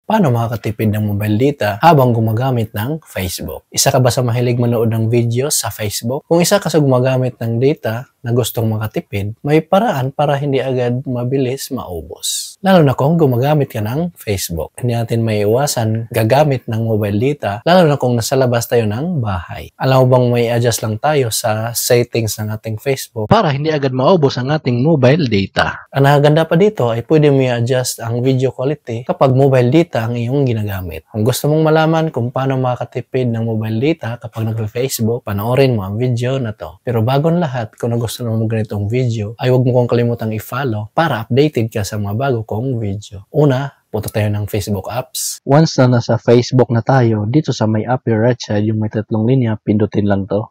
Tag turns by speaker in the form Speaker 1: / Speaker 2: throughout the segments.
Speaker 1: Paano makakatipid ng mobile data habang gumagamit ng Facebook? Isa ka ba sa mahilig manood ng videos sa Facebook? Kung isa ka sa gumagamit ng data na gustong makatipid, may paraan para hindi agad mabilis maubos. Lalo na kung gumagamit ka ng Facebook. Hindi natin maiiwasan gagamit ng mobile data, lalo na kung nasa labas tayo ng bahay. Alam mo bang may adjust lang tayo sa settings ng ating Facebook para hindi agad maubos ang ating mobile data. Ang nakaganda pa dito ay pwede mo i-adjust ang video quality kapag mobile data ang iyong ginagamit. Kung gusto mong malaman kung paano makatipid ng mobile data kapag nagpe-Facebook, panoorin mo ang video na to. Pero bago ang lahat, kung gusto mo ganitong video, ay huwag mo kong kalimutang i-follow para updated ka sa mga bago kong video. Una, punta tayo ng Facebook apps. Once na nasa Facebook na tayo, dito sa may upper right side, yung may tatlong linya, pindutin lang to.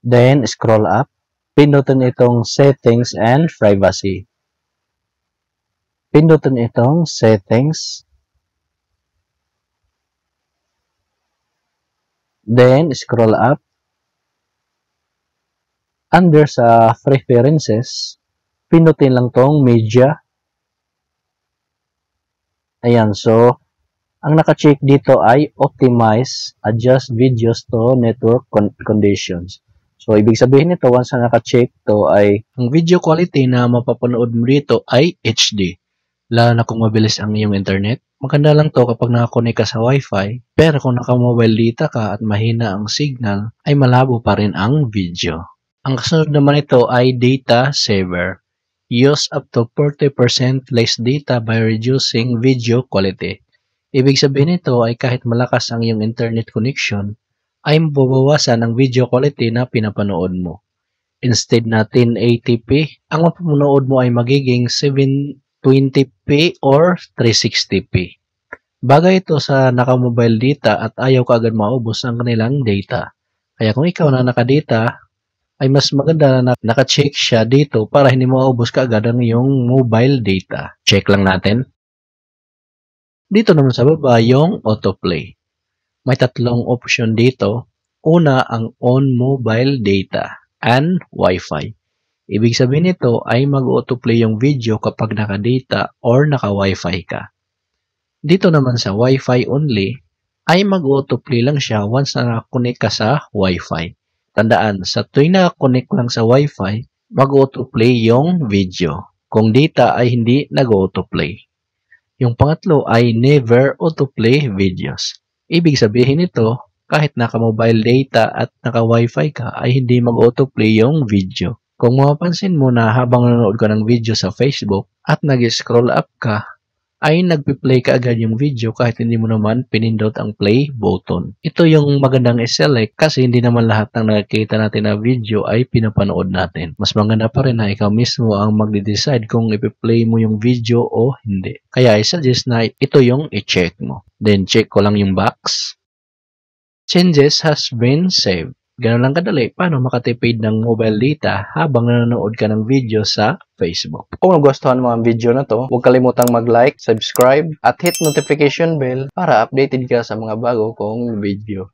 Speaker 1: Then, scroll up. Pindutin itong Settings and Privacy. Pindutin itong Settings. Then, scroll up. Under sa Preferences, pindutin lang tong Media. Ayan, so, ang naka-check dito ay Optimize, Adjust Videos to Network Conditions. So, ibig sabihin nito, once na naka-check to ay ang video quality na mapapanood mo dito ay HD. Lalo na kung mabilis ang iyong internet. Maganda lang to kapag nakakonek ka sa Wi-Fi. Pero kung naka-mobile data ka at mahina ang signal, ay malabo pa rin ang video. Ang kasunod naman ito ay Data Saver. Use up to 40% less data by reducing video quality. Ibig sabihin nito ay kahit malakas ang iyong internet connection, ay mababawasan ang video quality na pinapanood mo. Instead na 1080p, ang mapapanood mo ay magiging 720p or 360p. Bagay ito sa naka-mobile data at ayaw ka agad maubos ang kanilang data. Kaya kung ikaw na naka-data, ay mas maganda na naka-check siya dito para hindi maubos ka agad ang iyong mobile data. Check lang natin. Dito naman sa baba yung autoplay. May tatlong option dito. Una, ang on mobile data and Wi-Fi. Ibig sabihin nito ay mag-autoplay yung video kapag naka-data or naka-Wi-Fi ka. Dito naman sa Wi-Fi only, ay mag-autoplay lang siya once na nakakonek ka sa Wi-Fi. Tandaan, sa tuwing nakakonek lang sa Wi-Fi, mag-autoplay yung video. Kung data ay hindi nag-autoplay. Yung pangatlo ay never autoplay videos. Ibig sabihin nito, kahit naka-mobile data at naka-Wi-Fi ka, ay hindi mag-autoplay yung video. Kung mapapansin mo na habang nanonood ka ng video sa Facebook at nag-scroll up ka, ay nagpi-play ka agad yung video kahit hindi mo naman pinindot ang play button. Ito yung magandang i-select kasi hindi naman lahat ng nakikita natin na video ay pinapanood natin. Mas maganda pa rin na ikaw mismo ang magde-decide kung ipi-play mo yung video o hindi. Kaya i-suggest na ito yung i-check mo. Then check ko lang yung box. Changes has been saved. Ganun lang kadali paano makatipid ng mobile data habang nanonood ka ng video sa Facebook. Kung nagustuhan mo ang video na to, huwag kalimutang mag-like, subscribe, at hit notification bell para updated ka sa mga bago kong video.